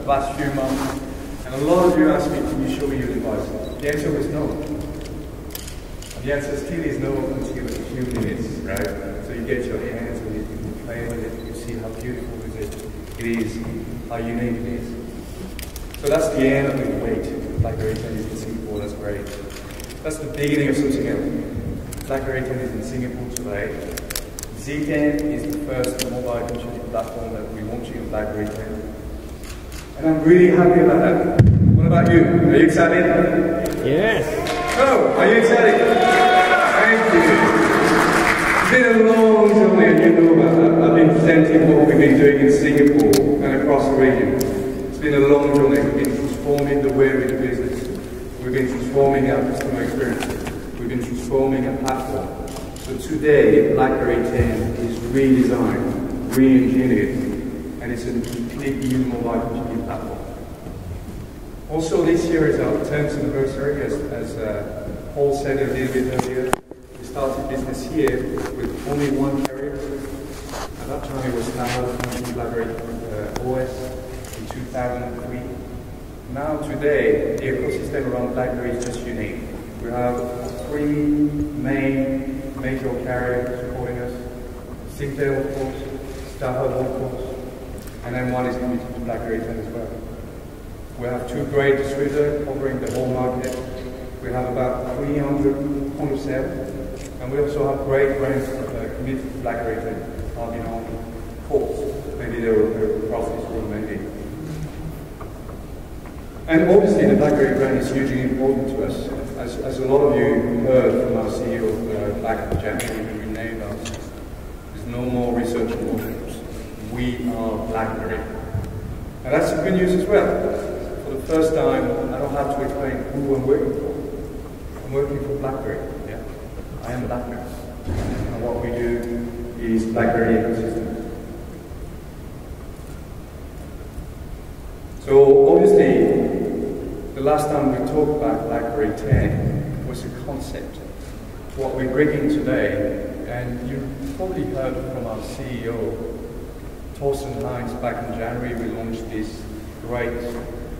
Last few months, and a lot of you asked me, can you show me your device? The answer was no. And the answer still is no until a few minutes, right? So you get your hands on it, you can play with it, you see how beautiful it is, how unique it is. So that's the end of the wait. BlackBerry 10 is in Singapore, that's great. That's the beginning of something else. BlackBerry 10 is in Singapore today. Z10 is the first mobile computing platform that we're launching on BlackBerry 10. And I'm really happy about that. What about you? Are you excited? Yes. Oh, are you excited? Thank you. It's been a long journey, and you know that. I've been presenting what we've been doing in Singapore and across the region. It's been a long journey. We've been transforming the way we do business. We've been transforming our customer experience. We've been transforming our platform. So today, BlackBerry 10 is redesigned, re-engineered, and it's a completely new mobile computing platform. Also, this year is our 10th anniversary, as Paul said a little bit earlier. We started business here with only one carrier. At that time, it was Tahoe, BlackBerry OS in 2003. Now, today, the ecosystem around BlackBerry is just unique. We have 3 major carriers supporting us: Singtel, of course, Tahoe, of course, and then one is committed to BlackBerry 10 as well. We have 2 great distributors covering the whole market. We have about 300 point of sale, and we also have great brands committed to BlackBerry 10. Albinon, Colt, maybe they're across this room, maybe. And obviously, the BlackBerry brand is hugely important to us. As a lot of you heard from our CEO back in January, when we named us, there's no more research and workshops. We are BlackBerry. And that's some good news as well. For the first time, I don't have to explain who I'm working for. I'm working for BlackBerry. Yeah, I am BlackBerry. And what we do is BlackBerry ecosystem. So obviously, the last time we talked about BlackBerry 10 was a concept. What we're bringing today, and you probably heard from our CEO, Thorsten Heinz, back in January, we launched this great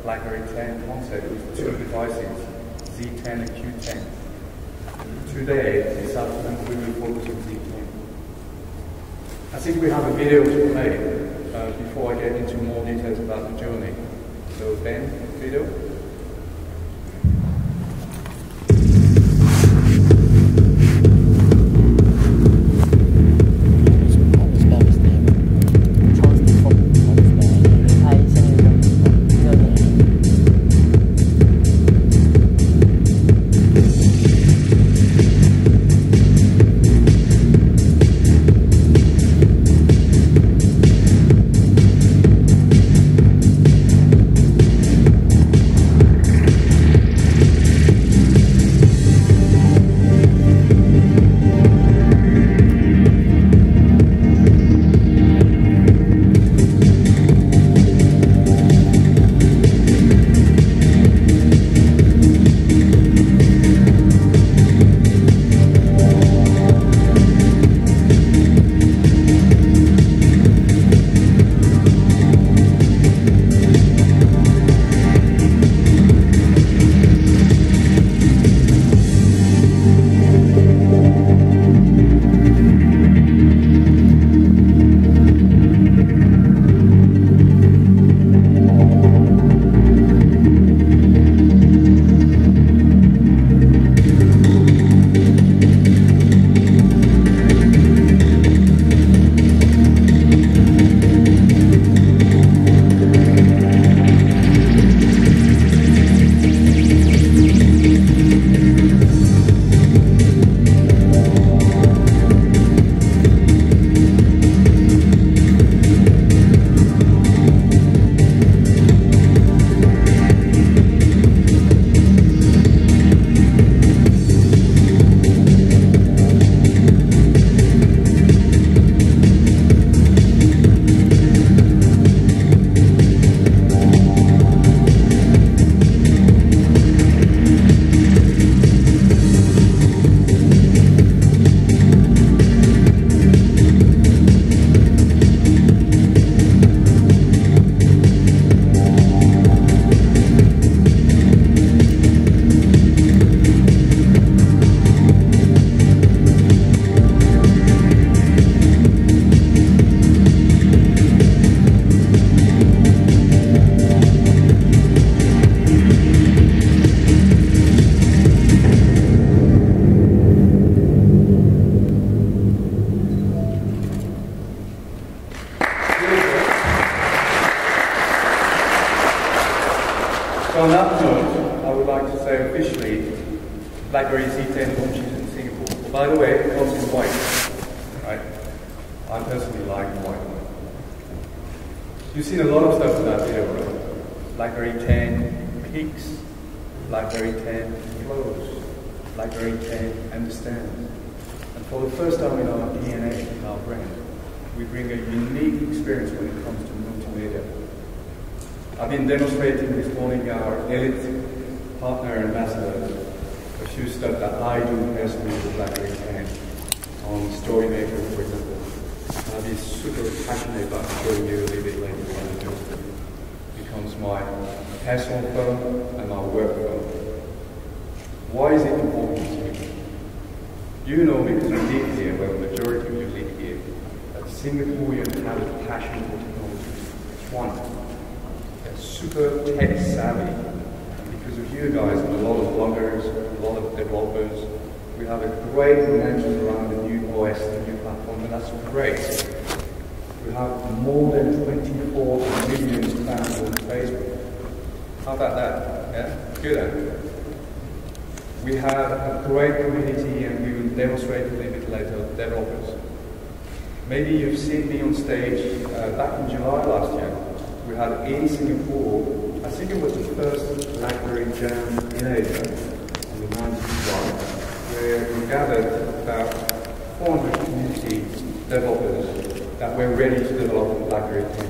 BlackBerry 10 concept with 2 devices, Z10 and Q10. Today, this afternoon, we will focus on Z10. I think we have a video to play before I get into more details about the journey. So Ben, video. So on that note, I would like to say officially, BlackBerry Z10 launches in Singapore. Well, by the way, it comes in white, right? I personally like white. You've seen a lot of stuff in that video, right? BlackBerry 10 peaks, BlackBerry 10 flows, BlackBerry 10 understands. And for the first time in our DNA, in our brand, we bring a unique experience when it comes to multimedia. I've been demonstrating this morning our elite partner ambassadors a few stuff that I do personally with BlackBerry 10 on StoryMaker, for example. I'll be super passionate about showing you a little bit later what I do. It becomes my personal phone and my work phone. Why is it important to me? You know, because you live here, well, the majority of you live here, that Singaporeans have a passion for technology. It's one. They're super tech savvy. And because of you guys, and a lot of bloggers, a lot of developers, we have a great momentum around the new OS, the new platform, and that's great. We have more than 24 million fans on Facebook. How about that? Yeah? Good, eh? We have a great community, and we will demonstrate a little bit later, developers. Maybe you've seen me on stage back in July last year. We had in Singapore, I think it was the first BlackBerry Jam in Asia, on the 9th of July, where we gathered about 400 community developers that were ready to develop on BlackBerry 10.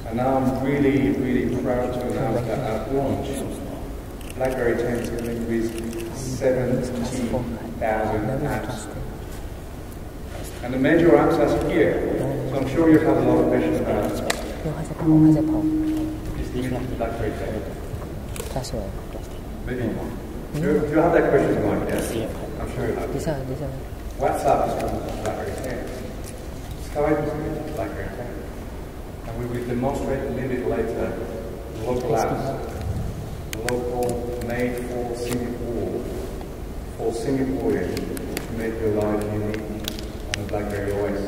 And now I'm really, really proud to announce that at launch, BlackBerry 10 is coming with 70,000 apps. And the major apps are here. So I'm sure you have a lot of questions about who is using BlackBerry 10. Maybe not. Do you have that question in mind? Yes? I'm sure you have. WhatsApp is coming to BlackBerry 10. Skype is coming to BlackBerry 10. And we will demonstrate a little bit later local apps. Local, made for Singapore, for Singaporeans, to make your life unique on the BlackBerry OS.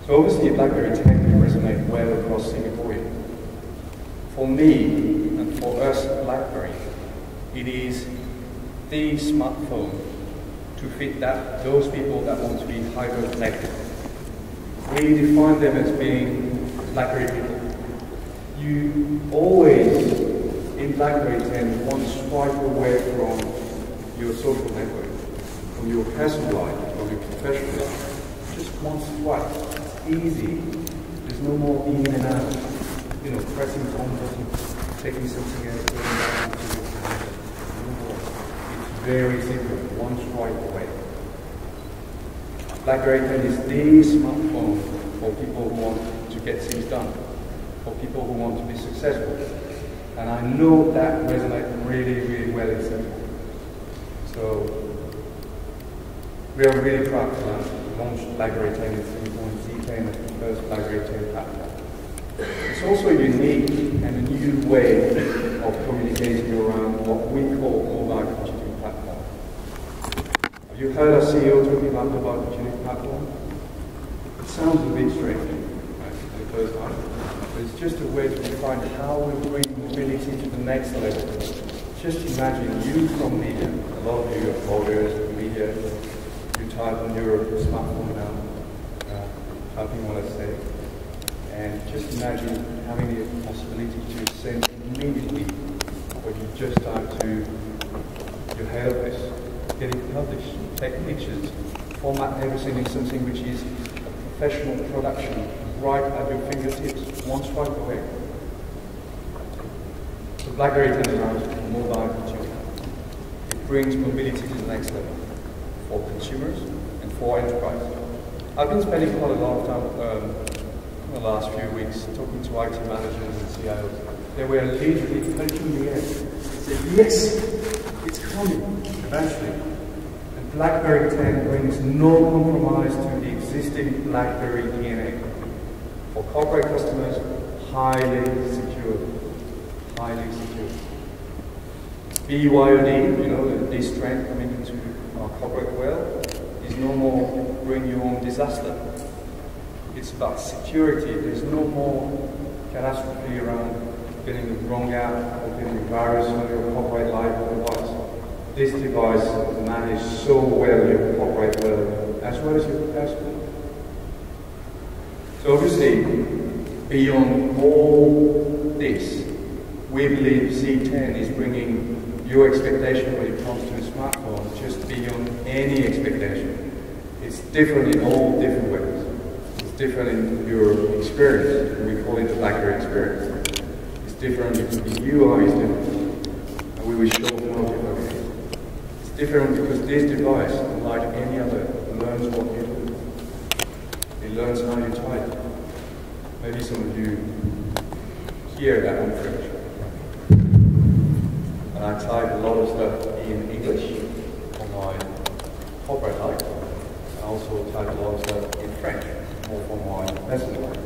So obviously BlackBerry 10 will resonate well across Singaporeans. For me, and for us BlackBerry, it is the smartphone to fit those people that want to be hyper-connected. We define them as being BlackBerry people. You always, in BlackBerry 10, one swipe away from your social network, from your personal life, from your professional life. Just one swipe. It's easy. There's no more in and out. You know, pressing the on button, taking something out, going down to your camera. No more. It's very simple. One swipe away. BlackBerry 10 is the smartphone for people who want to get things done, for people who want to be successful. And I know that resonates really, really well in Singapore. So we are really proud to launch BlackBerry 10 in Singapore and Z10 as the first BlackBerry 10 platform. It's also unique and a new way of communicating around what we call mobile computing platform. Have you heard our CEO talking about mobile computing platform? It sounds a bit strange, right, for the first time. But it's just a way to define how we bring mobility to the next level. Just imagine you from media, a lot of you are bloggers, media, you type on your smartphone now, typing what I say, and just imagine having the possibility to send immediately what you just typed to your head office, get it published, take pictures, format everything in something which is a professional production, right at your fingertips, one swipe away. So BlackBerry 10 allows for mobile computing. It brings mobility to the next level for consumers and for enterprise. I've been spending quite a lot of time in the last few weeks talking to IT managers and CIOs. They were literally touching the air. They said, yes, it's coming eventually. And BlackBerry 10 brings no compromise to the existing BlackBerry DNA. For corporate customers, highly secure. Highly secure. BYOD, you know, this trend coming into our corporate world, is no more bring your own disaster. It's about security. There's no more catastrophe around getting the wrong app or getting a virus on your copyright live device. This device manages so well your copyright as well as your password. So obviously, beyond all this, we believe Z10 is bringing your expectation when it comes to a smartphone just beyond any expectation. It's different in all different ways. It's different in your experience. We call it the BlackBerry experience. It's different because the UI is different. And we will show more different ways. It's different because this device, unlike any other, learns what you do. It learns how you type. Maybe some of you hear that on French. And I type a lot of stuff in English on my corporate life. I also type a lot of stuff in French, more for my personal life.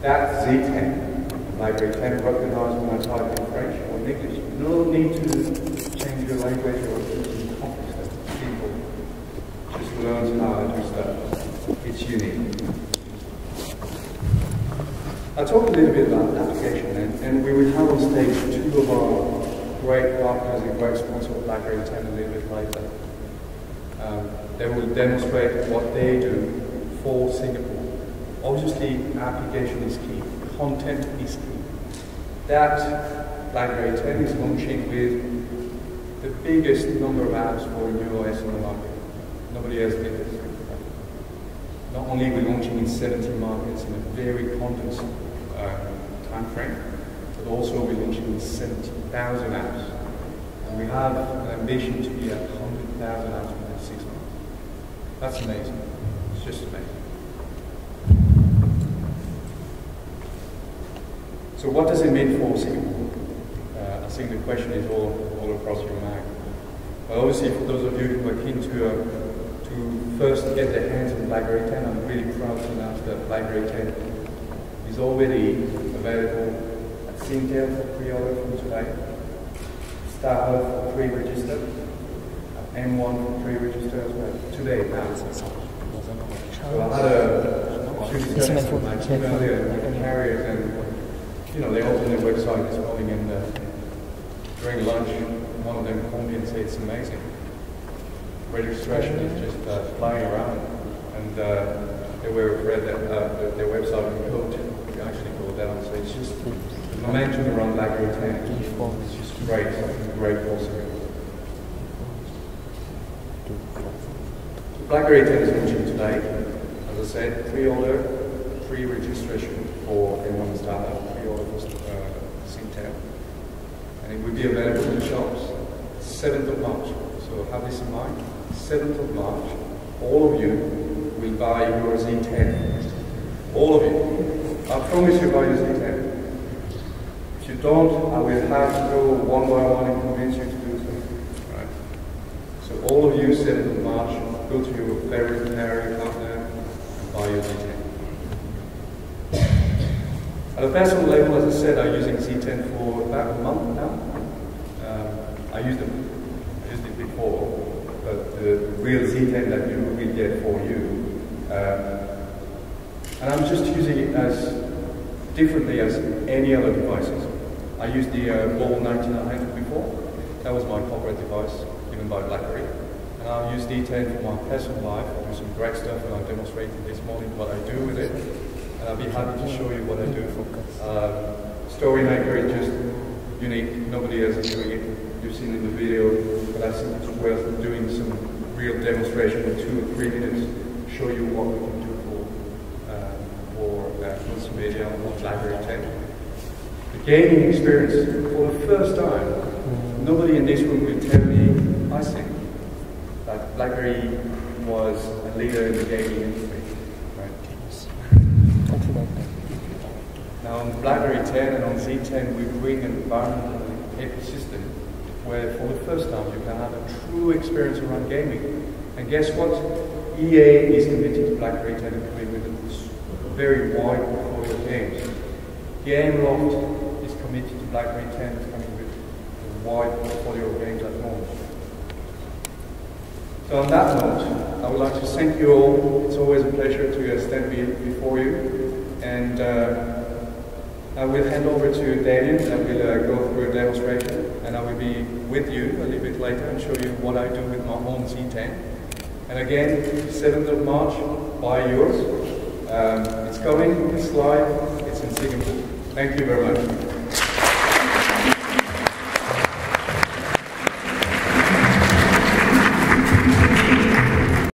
That Z10, BlackBerry 10, recognizes when I type in French or in English. No need to change your language or do complex stuff. Simple. Just learns how to do stuff. It's unique. I'll talk a little bit about application, and we will have on stage two of our great partners and great sponsor of BlackBerry 10 a little bit later. They will demonstrate what they do for Singapore. Obviously, application is key. Content is key. That BlackBerry 10 is launching with the biggest number of apps for new OS on the market. Nobody else did this. Not only are we launching in 70 markets in a very condensed time frame, but also we're launching in 70,000 apps. And we have an ambition to be at 100,000 apps within 6 months. That's amazing. It's just amazing. So what does it mean for Singapore? I think the question is all across your mind. Well, obviously, for those of you who are keen to first get their hands on BlackBerry 10, I'm really proud to announce that BlackBerry 10 is already available at Singtel for pre-order from today, StarHub for pre-register, M1 for pre-register as well, today, now. So I had a few discussions with my team earlier with the carriers, and they opened their website this morning, and during lunch, one of them called me and said it's amazing. Registration is just flying around, and they were afraid that their website would actually go down. So it's just the momentum around BlackBerry 10 is just great, something great for us. So BlackBerry 10 is launching today. As I said, pre-order, pre-registration for M1 Startup, pre-order for Singtel, and it will be available in the shops 7th of March. So have this in mind. 7th of March, all of you will buy your Z10. All of you. I promise you buy your Z10. If you don't, I will have to go one by one and convince you to do so. Right? So all of you, 7th of March, go to your favorite carrier partner and buy your Z10. At a personal level, as I said, I'm using Z10 for about a month now. I used it before. But the real Z10 that you will get for you. And I'm just using it as differently as any other devices. I used the Ball 9900 before. That was my corporate device, given by BlackBerry. And I'll use Z10 for my personal life. I do some great stuff, and I demonstrated this morning what I do with it. And I'll be happy to show you what I do. StoryMaker is just unique. Nobody else is doing it. You've seen in the video, but I think it's worth doing some real demonstration in 2 or 3 minutes, show you what we can do for multimedia on BlackBerry 10. The gaming experience, for the first time, nobody in this room will tell me, I think, that BlackBerry was a leader in the gaming industry. Right? Now on BlackBerry 10 and on Z10, we bring an environment and ecosystem where for the first time you can have a true experience around gaming. And guess what? EA is committed to BlackBerry 10 and coming with a very wide portfolio of games. Gameloft is committed to BlackBerry 10 and coming with a wide portfolio of games at launch. So on that note, I would like to thank you all. It's always a pleasure to stand before you. And I will hand over to Damien and we'll go through a demonstration, and I will be with you a little bit later and show you what I do with my own Z10. And again, 7th of March, buy yours. It's coming, it's live, it's in Singapore. Thank you very much.